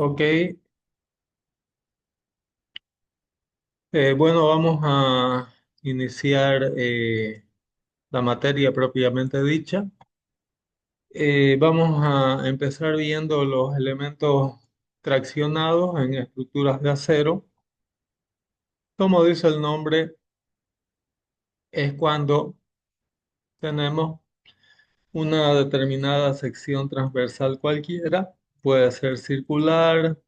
Ok, bueno, vamos a iniciar la materia propiamente dicha. Vamos a empezar viendo los elementos traccionados en estructuras de acero. Como dice el nombre, es cuando tenemos una determinada sección transversal cualquiera, puede ser circular,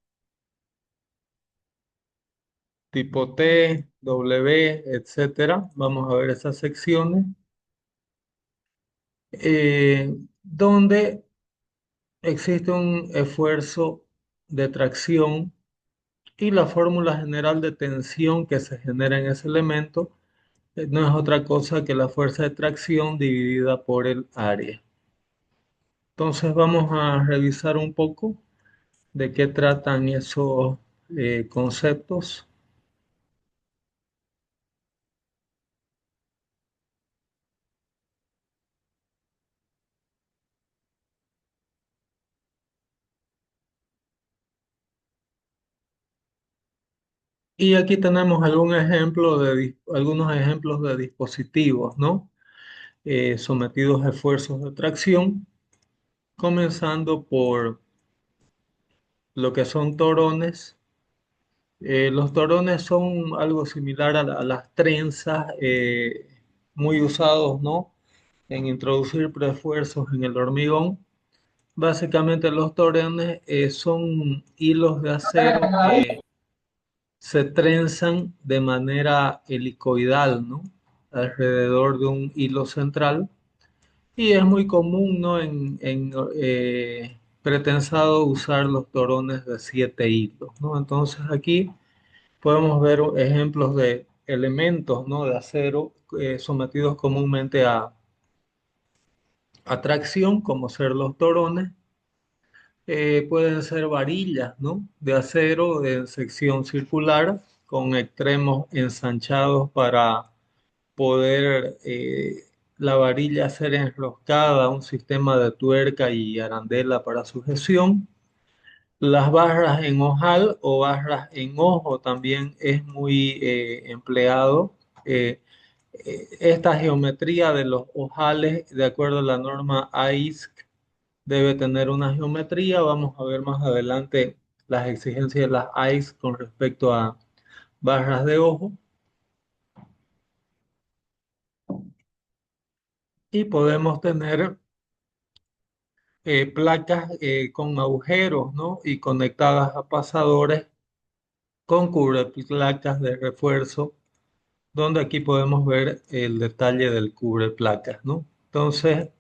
tipo T, W, etcétera. Vamos a ver esas secciones. Donde existe un esfuerzo de tracción y la fórmula general de tensión que se genera en ese elemento no es otra cosa que la fuerza de tracción dividida por el área. Entonces vamos a revisar un poco de qué tratan esos conceptos. Y aquí tenemos algunos ejemplos de dispositivos, ¿no? Sometidos a esfuerzos de tracción, comenzando por lo que son torones. Los torones son algo similar a las trenzas, muy usados, ¿no? En introducir preesfuerzos en el hormigón. Básicamente los torones son hilos de acero que se trenzan de manera helicoidal, ¿no? Alrededor de un hilo central. Y es muy común, ¿no? En pretensado usar los torones de 7 hilos, ¿no? Entonces aquí podemos ver ejemplos de elementos, ¿no? De acero sometidos comúnmente a tracción, como ser los torones. Pueden ser varillas, ¿no? De acero en sección circular con extremos ensanchados para poder la varilla ser enroscada a un sistema de tuerca y arandela para sujeción. Las barras en ojal o barras en ojo también es muy empleado. Eh, Esta geometría de los ojales, de acuerdo a la norma AISC, debe tener una geometría. Vamos a ver más adelante las exigencias de las AISC con respecto a barras de ojo. Y podemos tener placas con agujeros, ¿no? Y conectadas a pasadores con cubreplacas de refuerzo, donde aquí podemos ver el detalle del cubreplacas, ¿no? Entonces,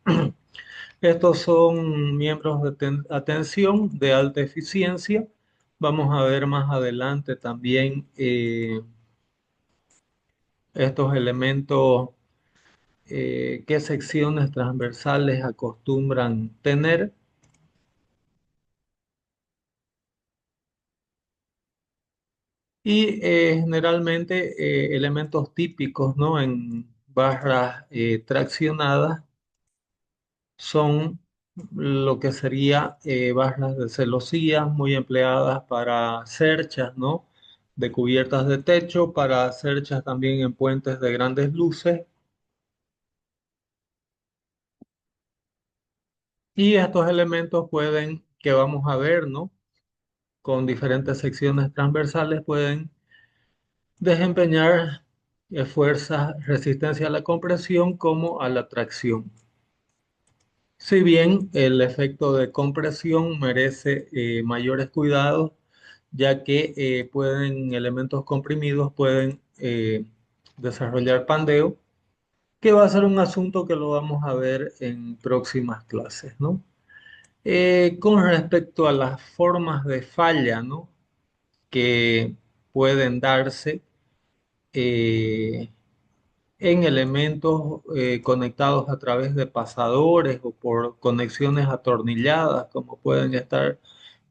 estos son miembros de atención de alta eficiencia. Vamos a ver más adelante también estos elementos, qué secciones transversales acostumbran tener. Y generalmente elementos típicos, ¿no? En barras traccionadas son lo que sería barras de celosías muy empleadas para cerchas, ¿no? De cubiertas de techo, para cerchas también en puentes de grandes luces. Y estos elementos pueden, que vamos a ver, ¿no? Con diferentes secciones transversales, pueden desempeñar fuerzas, resistencia a la compresión como a la tracción. Si bien el efecto de compresión merece mayores cuidados, ya que elementos comprimidos pueden desarrollar pandeo, que va a ser un asunto que lo vamos a ver en próximas clases, ¿no? Con respecto a las formas de falla, ¿no? Que pueden darse eh, en elementos conectados a través de pasadores o por conexiones atornilladas, como pueden estar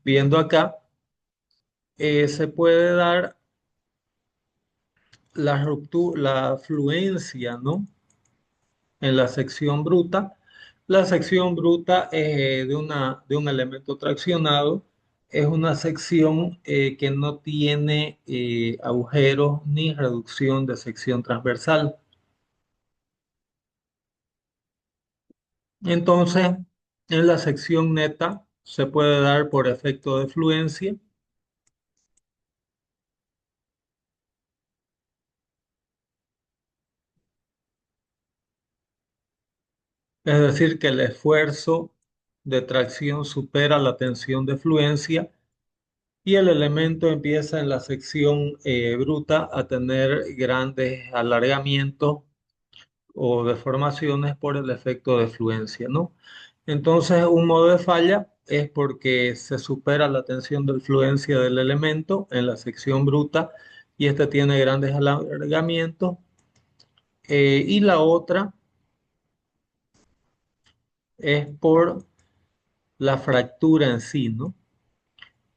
viendo acá, se puede dar la ruptura, la fluencia, ¿no? En la sección bruta. La sección bruta de un elemento traccionado es una sección que no tiene agujeros ni reducción de sección transversal. Entonces, en la sección neta se puede dar por efecto de fluencia, es decir, que el esfuerzo de tracción supera la tensión de fluencia y el elemento empieza en la sección bruta a tener grandes alargamientos o deformaciones por el efecto de fluencia, ¿no? Entonces, un modo de falla es porque se supera la tensión de fluencia del elemento en la sección bruta y este tiene grandes alargamientos. Y la otra es por la fractura en sí, ¿no?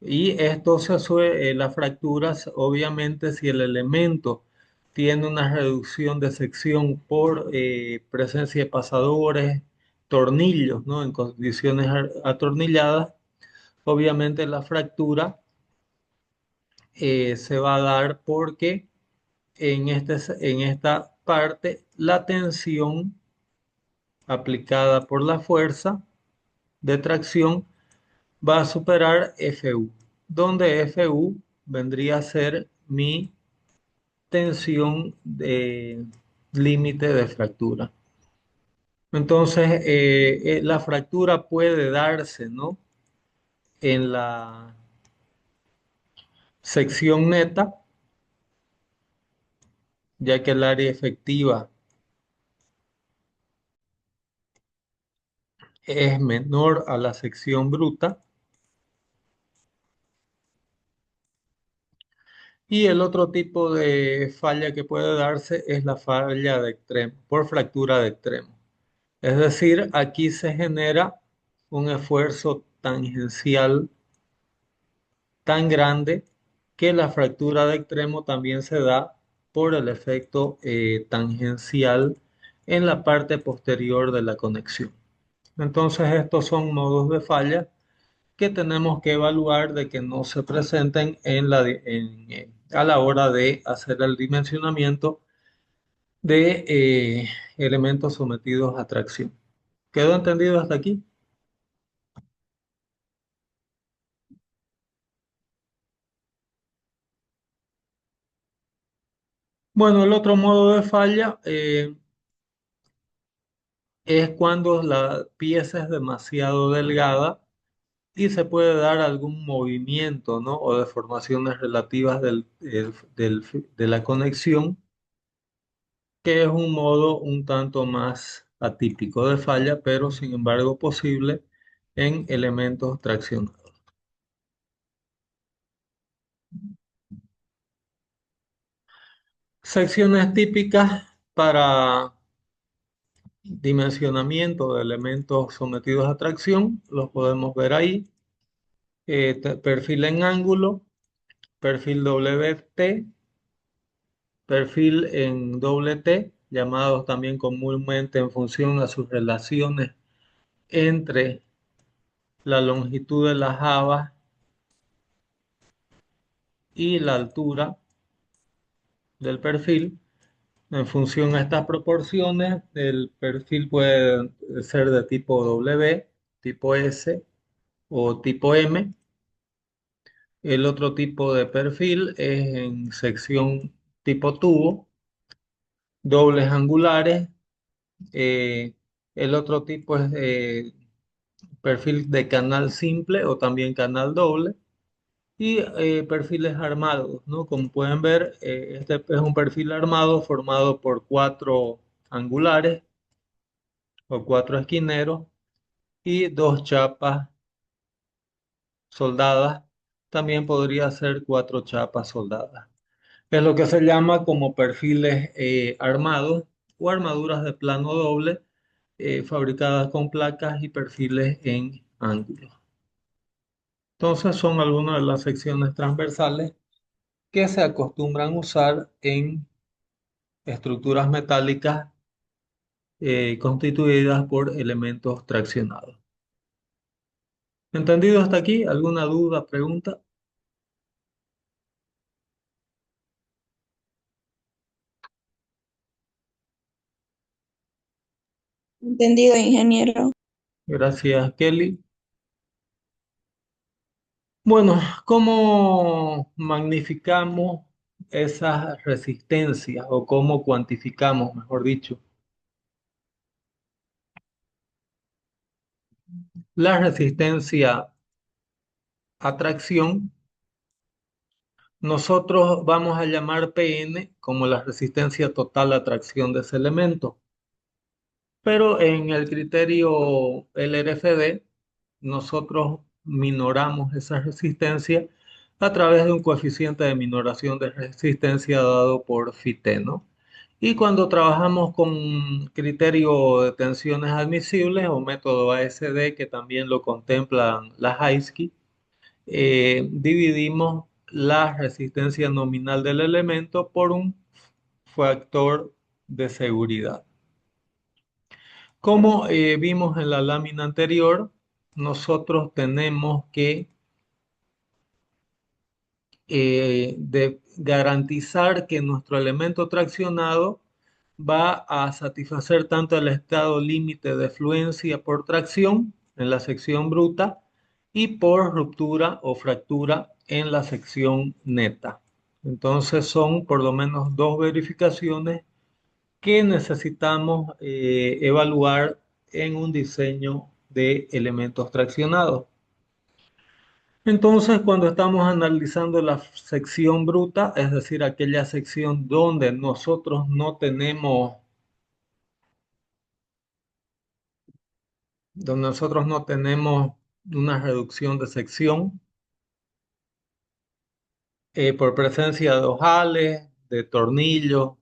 Y esto se suele, las fracturas, obviamente, si el elemento tiene una reducción de sección por presencia de pasadores, tornillos, ¿no? En condiciones atornilladas, obviamente la fractura se va a dar porque en esta parte la tensión aplicada por la fuerza de tracción va a superar FU, donde FU vendría a ser mi tensión de límite de fractura. Entonces, la fractura puede darse, ¿no? En la sección neta, ya que el área efectiva es menor a la sección bruta. Y el otro tipo de falla que puede darse es la falla de extremo, por fractura de extremo. Es decir, aquí se genera un esfuerzo tangencial tan grande que la fractura de extremo también se da por el efecto tangencial en la parte posterior de la conexión. Entonces, estos son modos de falla que tenemos que evaluar de que no se presenten a la hora de hacer el dimensionamiento de elementos sometidos a tracción. ¿Quedó entendido hasta aquí? Bueno, el otro modo de falla es cuando la pieza es demasiado delgada y se puede dar algún movimiento, ¿no? O deformaciones relativas de la conexión, que es un modo un tanto más atípico de falla, pero sin embargo posible en elementos traccionados. Secciones típicas para dimensionamiento de elementos sometidos a tracción, los podemos ver ahí. Perfil en ángulo, perfil WT, perfil en doble T, llamados también comúnmente en función a sus relaciones entre la longitud de las jabas y la altura del perfil. En función a estas proporciones, el perfil puede ser de tipo W, tipo S o tipo M. El otro tipo de perfil es en sección tipo tubo, dobles angulares. Eh, el otro tipo es perfil de canal simple o también canal doble. Y perfiles armados, ¿no? Como pueden ver, este es un perfil armado formado por cuatro angulares o cuatro esquineros y dos chapas soldadas. También podría ser cuatro chapas soldadas. Es lo que se llama como perfiles armados o armaduras de plano doble fabricadas con placas y perfiles en ángulo. Entonces son algunas de las secciones transversales que se acostumbran usar en estructuras metálicas constituidas por elementos traccionados. ¿Entendido hasta aquí? ¿Alguna duda, pregunta? Entendido, ingeniero. Gracias, Kelly. Bueno, ¿cómo magnificamos esas resistencias o cómo cuantificamos, mejor dicho, la resistencia a tracción? Nosotros vamos a llamar Pn como la resistencia total a tracción de ese elemento, pero en el criterio LRFD nosotros minoramos esa resistencia a través de un coeficiente de minoración de resistencia dado por Φt, ¿no? Y cuando trabajamos con criterio de tensiones admisibles o método ASD, que también lo contemplan las Heiski, dividimos la resistencia nominal del elemento por un factor de seguridad. Como vimos en la lámina anterior, nosotros tenemos que garantizar que nuestro elemento traccionado va a satisfacer tanto el estado límite de fluencia por tracción en la sección bruta y por ruptura o fractura en la sección neta. Entonces son por lo menos dos verificaciones que necesitamos evaluar en un diseño de elementos traccionados. Entonces, cuando estamos analizando la sección bruta, es decir, aquella sección donde nosotros no tenemos una reducción de sección por presencia de ojales, de tornillos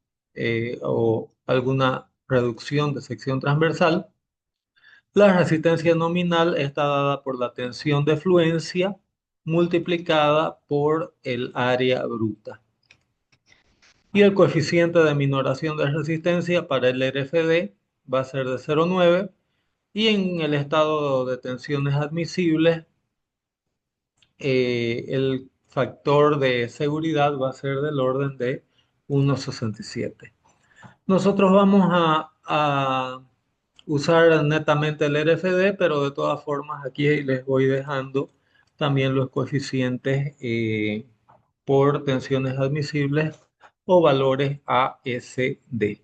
o alguna reducción de sección transversal, la resistencia nominal está dada por la tensión de fluencia multiplicada por el área bruta. Y el coeficiente de minoración de resistencia para el RFD va a ser de 0,9 y en el estado de tensiones admisibles el factor de seguridad va a ser del orden de 1,67. Nosotros vamos a usar netamente el RFD, pero de todas formas aquí les voy dejando también los coeficientes por tensiones admisibles o valores ASD.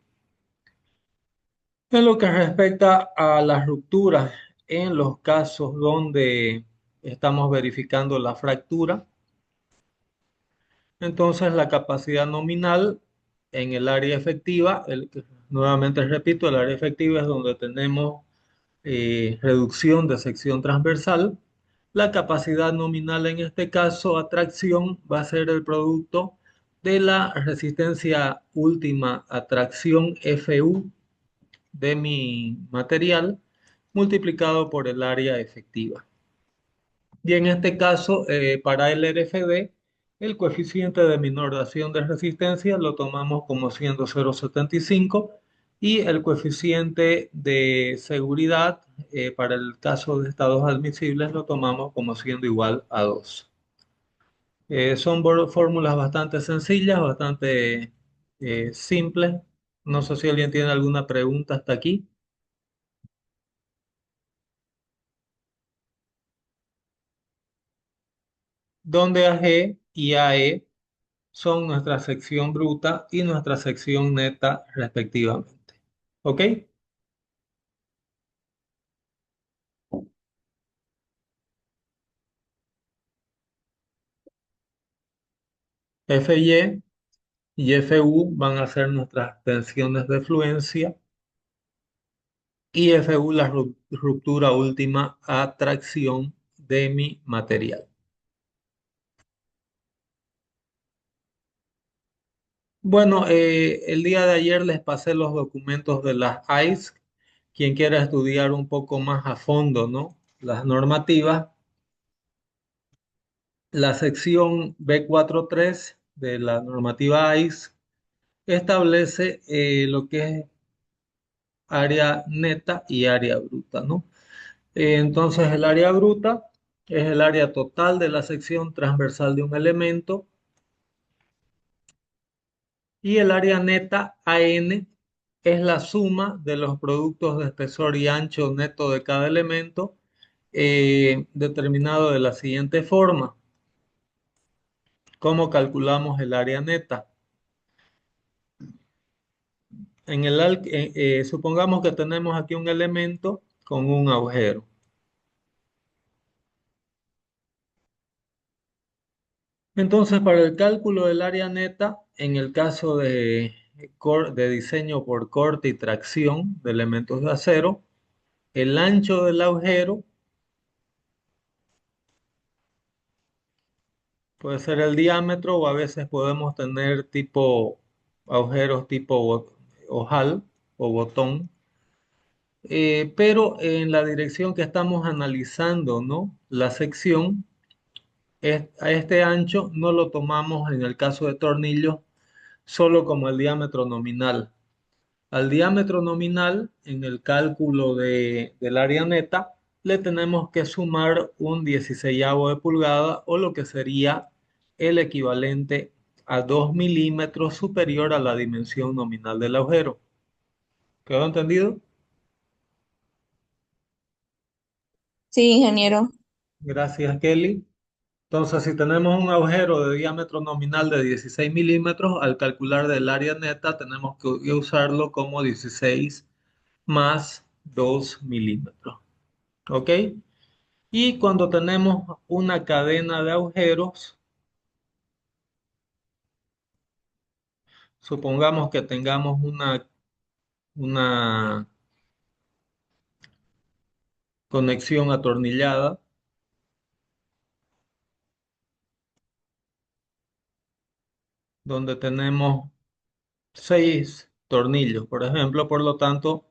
En lo que respecta a las rupturas, en los casos donde estamos verificando la fractura, entonces la capacidad nominal en el área efectiva, nuevamente repito, el área efectiva es donde tenemos reducción de sección transversal. La capacidad nominal en este caso, a tracción, va a ser el producto de la resistencia última a tracción FU de mi material multiplicado por el área efectiva. Y en este caso, para el RFD, el coeficiente de minoración de resistencia lo tomamos como siendo 0,75 y el coeficiente de seguridad para el caso de estados admisibles lo tomamos como siendo igual a 2. Son fórmulas bastante sencillas, bastante simples. No sé si alguien tiene alguna pregunta hasta aquí. Donde AG y AE son nuestra sección bruta y nuestra sección neta respectivamente. ¿Ok? FY y FU van a ser nuestras tensiones de fluencia y FU la ruptura última a tracción de mi material. Bueno, el día de ayer les pasé los documentos de las ICE. Quien quiera estudiar un poco más a fondo, ¿no? Las normativas. La sección B43 de la normativa ICE establece lo que es área neta y área bruta, ¿no? Entonces, el área bruta es el área total de la sección transversal de un elemento y el área neta AN es la suma de los productos de espesor y ancho neto de cada elemento determinado de la siguiente forma. ¿Cómo calculamos el área neta? Supongamos que tenemos aquí un elemento con un agujero. Entonces, para el cálculo del área neta, en el caso de diseño por corte y tracción de elementos de acero, el ancho del agujero puede ser el diámetro o a veces podemos tener agujeros tipo ojal o botón. Pero en la dirección que estamos analizando, ¿no? La sección, a este ancho no lo tomamos en el caso de tornillos solo como el diámetro nominal. Al diámetro nominal, en el cálculo del área neta, le tenemos que sumar un 16 de pulgada o lo que sería el equivalente a 2 milímetros superior a la dimensión nominal del agujero. ¿Quedó entendido? Sí, ingeniero. Gracias, Kelly. Entonces, si tenemos un agujero de diámetro nominal de 16 milímetros, al calcular del área neta tenemos que usarlo como 16 más 2 milímetros. ¿Ok? Y cuando tenemos una cadena de agujeros, supongamos que tengamos una conexión atornillada donde tenemos 6 tornillos, por ejemplo, por lo tanto,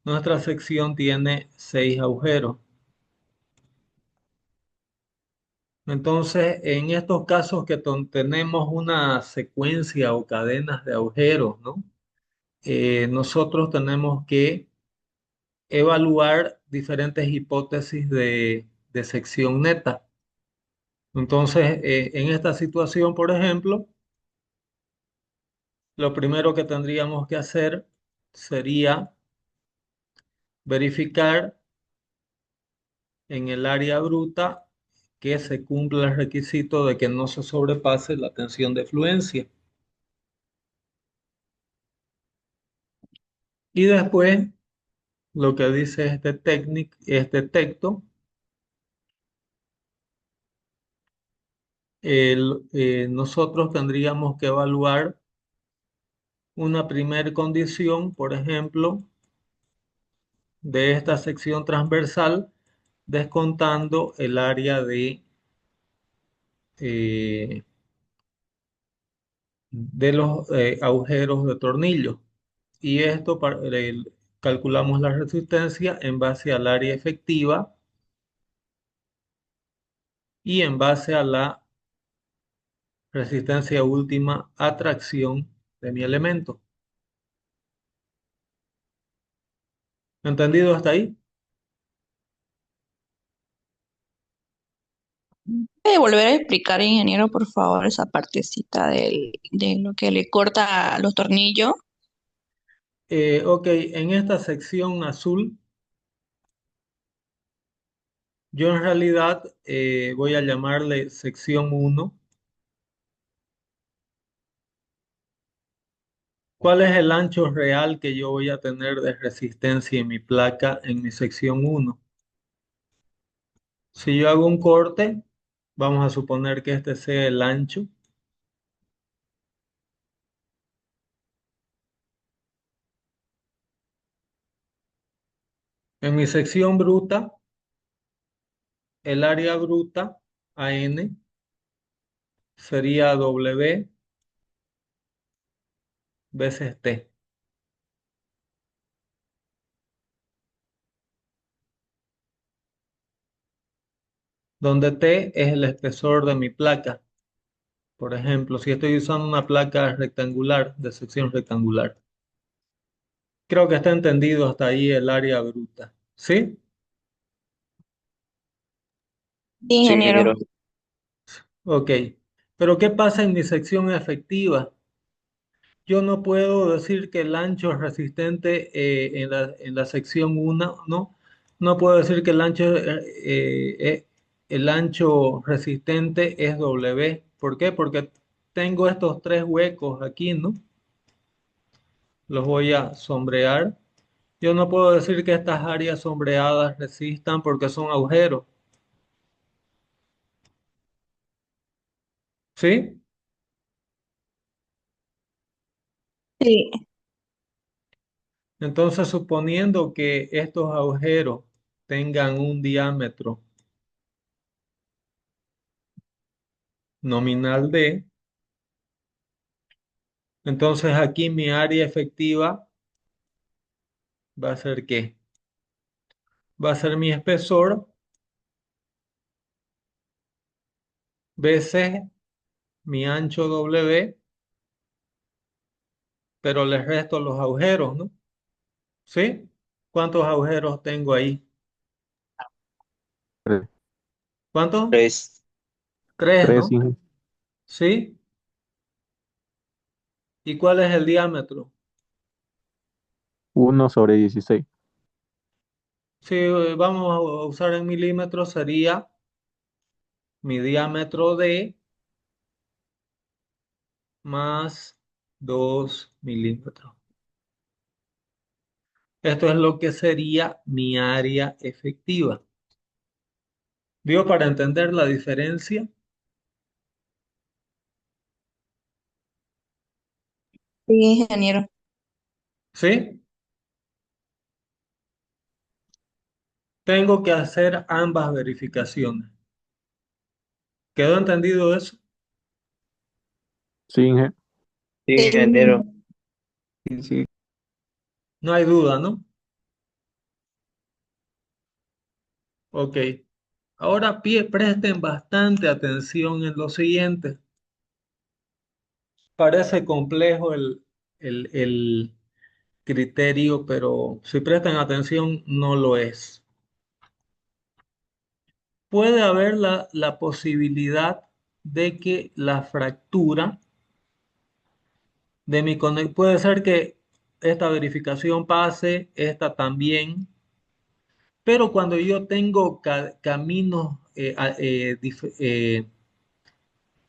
nuestra sección tiene 6 agujeros. Entonces, en estos casos que tenemos una secuencia o cadenas de agujeros, ¿no? Nosotros tenemos que evaluar diferentes hipótesis de sección neta. Entonces, en esta situación, por ejemplo, lo primero que tendríamos que hacer sería verificar en el área bruta que se cumpla el requisito de que no se sobrepase la tensión de fluencia. Y después, lo que dice este texto, nosotros tendríamos que evaluar una primera condición, por ejemplo, de esta sección transversal, descontando el área eh, de los agujeros de tornillo. Y esto calculamos la resistencia en base al área efectiva y en base a la resistencia última a tracción de mi elemento. ¿Entendido hasta ahí? ¿Puede volver a explicar, ingeniero, por favor, esa partecita de lo que le corta los tornillos? Ok, en esta sección azul, yo en realidad voy a llamarle sección 1. ¿Cuál es el ancho real que yo voy a tener de resistencia en mi placa en mi sección 1? Si yo hago un corte, vamos a suponer que este sea el ancho. En mi sección bruta, el área bruta, AN, sería W veces T, donde T es el espesor de mi placa. Por ejemplo, si estoy usando una placa rectangular, de sección rectangular. Creo que está entendido hasta ahí el área bruta. ¿Sí? Sí, Sí, ingeniero. ingeniero. Ok, pero ¿qué pasa en mi sección efectiva? Yo no puedo decir que el ancho resistente en la sección 1, ¿no? No puedo decir que el ancho resistente es W. ¿Por qué? Porque tengo estos tres huecos aquí, ¿no? Los voy a sombrear. Yo no puedo decir que estas áreas sombreadas resistan porque son agujeros, ¿sí? Sí, Entonces, suponiendo que estos agujeros tengan un diámetro nominal D, entonces aquí mi área efectiva va a ser ¿qué? Va a ser mi espesor veces mi ancho W, pero le resto los agujeros, ¿no? ¿Sí? ¿Cuántos agujeros tengo ahí? Tres, ¿Cuántos? Tres. Tres, Tres, ¿no? Inge. ¿Sí? ¿Y cuál es el diámetro? 1/16. Si vamos a usar en milímetros, sería mi diámetro D más 2 milímetros. Esto es lo que sería mi área efectiva. Digo, para entender la diferencia, sí, ingeniero. ¿sí? Tengo que hacer ambas verificaciones. ¿Quedó entendido eso? Sí, Inge. Sí, Sí. ingeniero. Sí, sí. No hay duda, ¿no? Ok. Ahora presten bastante atención en lo siguiente. Parece complejo el criterio, pero si prestan atención, no lo es. Puede haber la posibilidad de que la fractura de mi conexión, puede ser que esta verificación pase, esta también, pero cuando yo tengo caminos,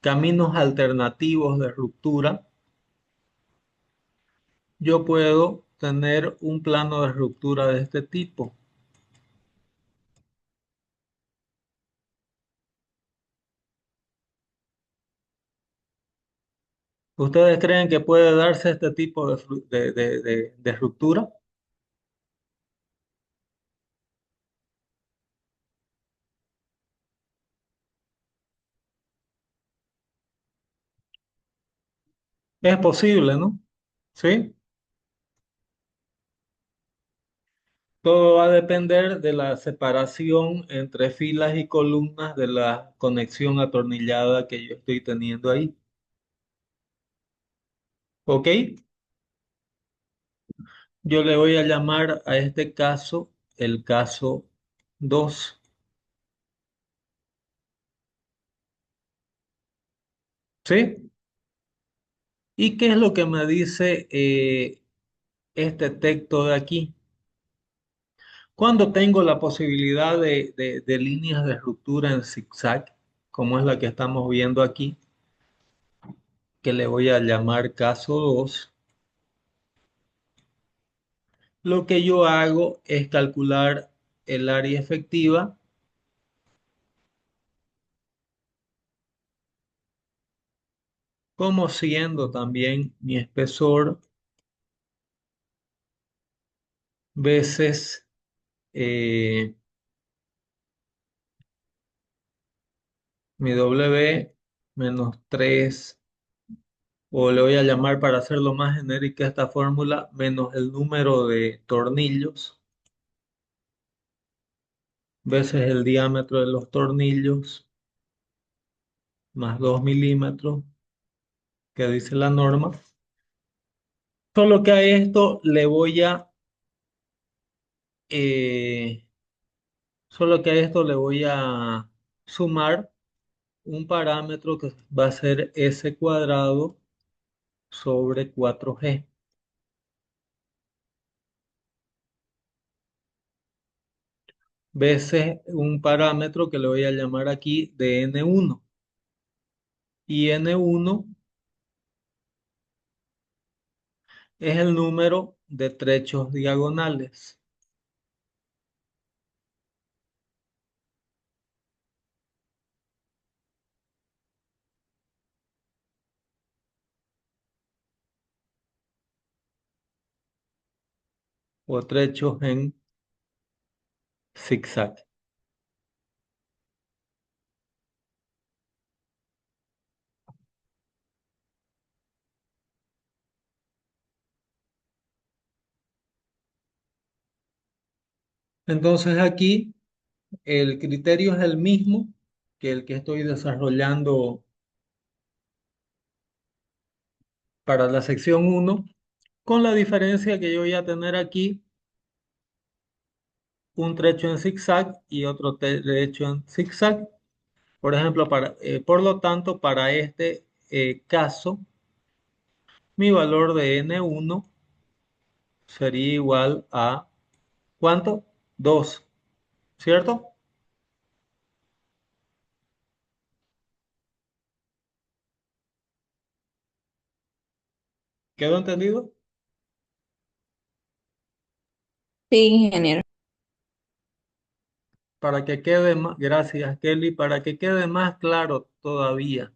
caminos alternativos de ruptura, yo puedo tener un plano de ruptura de este tipo. ¿Ustedes creen que puede darse este tipo de ruptura? Es posible, ¿no? Sí. Todo va a depender de la separación entre filas y columnas de la conexión atornillada que yo estoy teniendo ahí. ¿Ok? Yo le voy a llamar a este caso el caso 2. ¿Sí? ¿Y qué es lo que me dice este texto de aquí? Cuando tengo la posibilidad de líneas de ruptura en zigzag, como es la que estamos viendo aquí, que le voy a llamar caso 2, lo que yo hago es calcular el área efectiva como siendo también mi espesor veces mi W menos 3, o le voy a llamar para hacerlo más genérica esta fórmula, menos el número de tornillos veces el diámetro de los tornillos más 2 milímetros, que dice la norma. Solo que a esto le voy eh, solo que a esto le voy sumar un parámetro que va a ser S cuadrado sobre 4G, veces un parámetro que le voy a llamar aquí de N1. Y N1 es el número de trechos diagonales o trechos en zigzag. Entonces aquí el criterio es el mismo que el que estoy desarrollando para la sección 1, con la diferencia que yo voy a tener aquí un trecho en zigzag y otro trecho en zigzag. Por ejemplo, por lo tanto, para este caso, mi valor de N1 sería igual a ¿cuánto? 2, ¿cierto? ¿Quedó entendido? Sí, ingeniero. Para que quede más, gracias Kelly, para que quede más claro todavía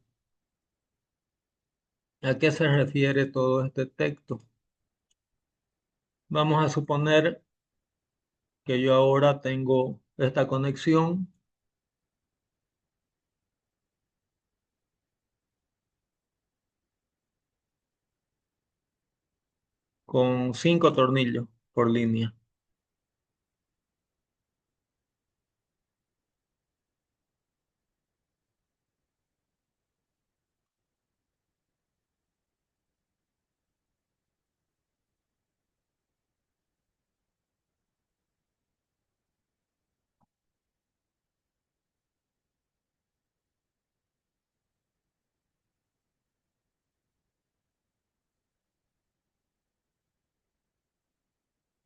a qué se refiere todo este texto. Vamos a suponer que yo ahora tengo esta conexión con 5 tornillos por línea.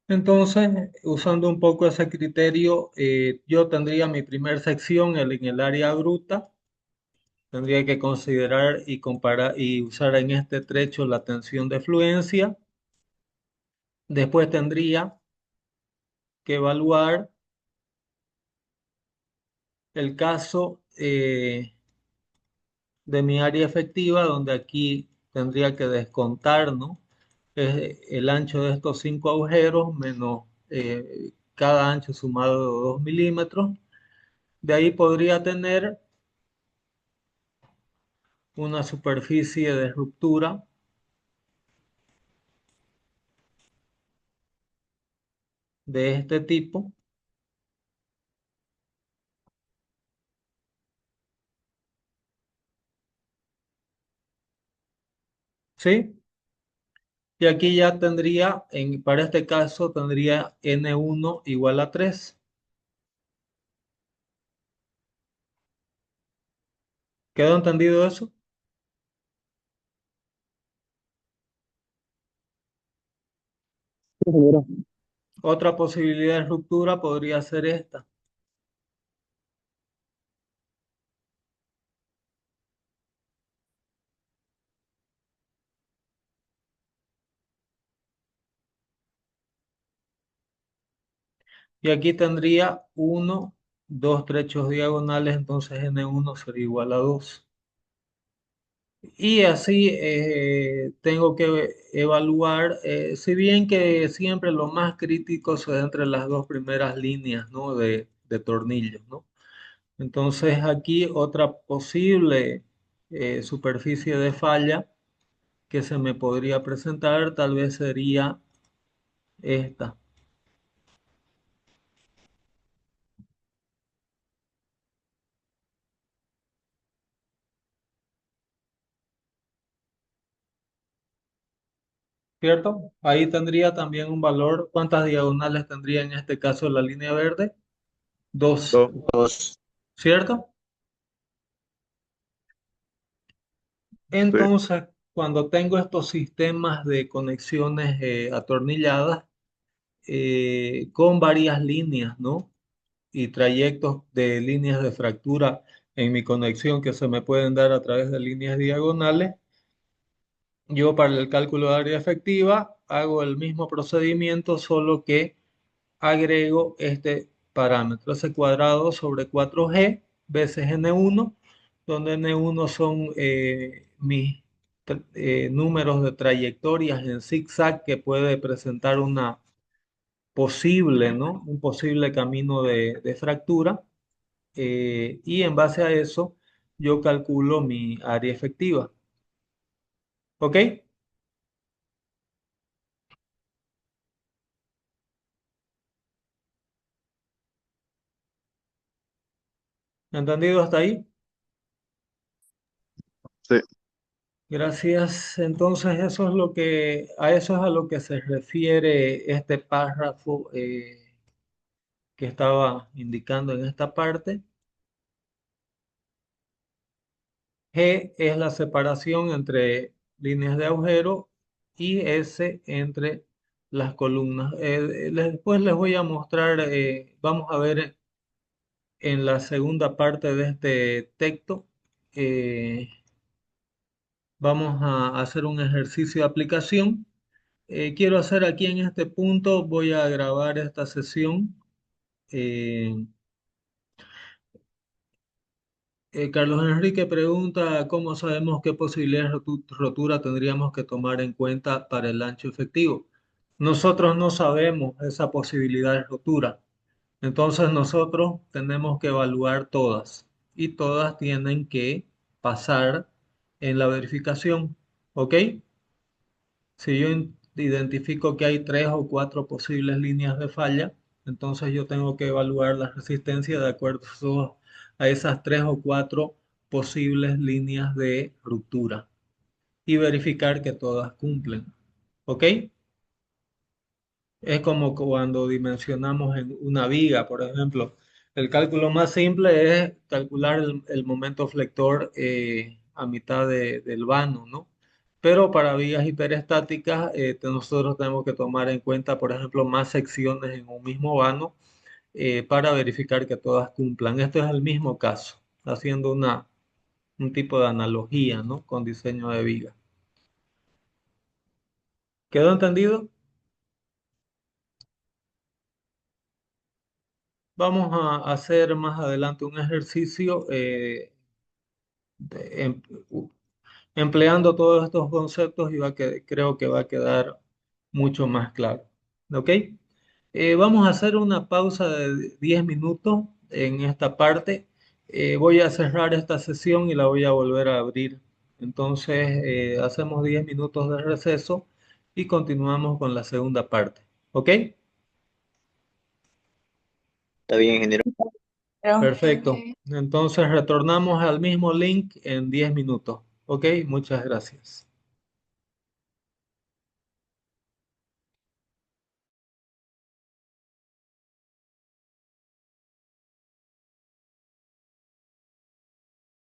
Entonces, usando un poco ese criterio, yo tendría mi primer sección en el área bruta. Tendría que considerar y comparar y usar en este trecho la tensión de fluencia. Después tendría que evaluar el caso de mi área efectiva, donde aquí tendría que descontar, ¿no? El ancho de estos 5 agujeros menos cada ancho sumado de 2 milímetros. De ahí podría tener una superficie de ruptura, de este tipo, ¿sí? Y aquí ya tendría, para este caso, tendría N1 igual a 3. ¿Quedó entendido eso? Sí, ingeniero. Otra posibilidad de ruptura podría ser esta. Y aquí tendría uno, dos trechos diagonales, entonces N1 sería igual a 2. Y así tengo que evaluar, si bien que siempre lo más crítico se da entre las dos primeras líneas, ¿no? de tornillos, ¿no? Entonces aquí otra posible superficie de falla que se me podría presentar tal vez sería esta, ¿cierto? Ahí tendría también un valor. ¿Cuántas diagonales tendría en este caso la línea verde? Dos, Dos. ¿cierto? Sí, Entonces, cuando tengo estos sistemas de conexiones atornilladas con varias líneas, ¿no? Y trayectos de líneas de fractura en mi conexión que se me pueden dar a través de líneas diagonales, yo para el cálculo de área efectiva hago el mismo procedimiento, solo que agrego este parámetro, ese cuadrado sobre 4G veces N1, donde N1 son mis números de trayectorias en zigzag que puede presentar una posible, ¿no? Un posible camino de fractura. Y en base a eso, yo calculo mi área efectiva. ¿Ok? ¿Entendido hasta ahí? sí. Gracias. Entonces, eso es lo que, a eso es a lo que se refiere este párrafo que estaba indicando en esta parte. G es la separación entre líneas de agujero y S entre las columnas. Después les voy a mostrar, vamos a ver en la segunda parte de este texto, eh, vamos a hacer un ejercicio de aplicación. Quiero hacer aquí en este punto, voy a grabar esta sesión. Eh, Carlos Enrique pregunta, ¿cómo sabemos qué posibilidades de rotura tendríamos que tomar en cuenta para el ancho efectivo? Nosotros no sabemos esa posibilidad de rotura, entonces nosotros tenemos que evaluar todas y todas tienen que pasar en la verificación, ¿ok? Si yo identifico que hay tres o cuatro posibles líneas de falla, entonces yo tengo que evaluar la resistencia de acuerdo a esas tres o cuatro posibles líneas de ruptura y verificar que todas cumplen. ¿Ok? Es como cuando dimensionamos en una viga, por ejemplo. El cálculo más simple es calcular el momento flector a mitad del vano, ¿no? Pero para vigas hiperestáticas, nosotros tenemos que tomar en cuenta, por ejemplo, más secciones en un mismo vano para verificar que todas cumplan. Esto es el mismo caso, haciendo un tipo de analogía, ¿no? Con diseño de viga. ¿Quedó entendido? Vamos a hacer más adelante un ejercicio de- em- u- empleando todos estos conceptos y creo que va a quedar mucho más claro. ¿Ok? Vamos a hacer una pausa de 10 minutos en esta parte. Voy a cerrar esta sesión y la voy a volver a abrir. Entonces, hacemos 10 minutos de receso y continuamos con la segunda parte. ¿Ok? Está bien, ingeniero. Pero Perfecto. Entonces retornamos al mismo link en 10 minutos. Ok, muchas gracias.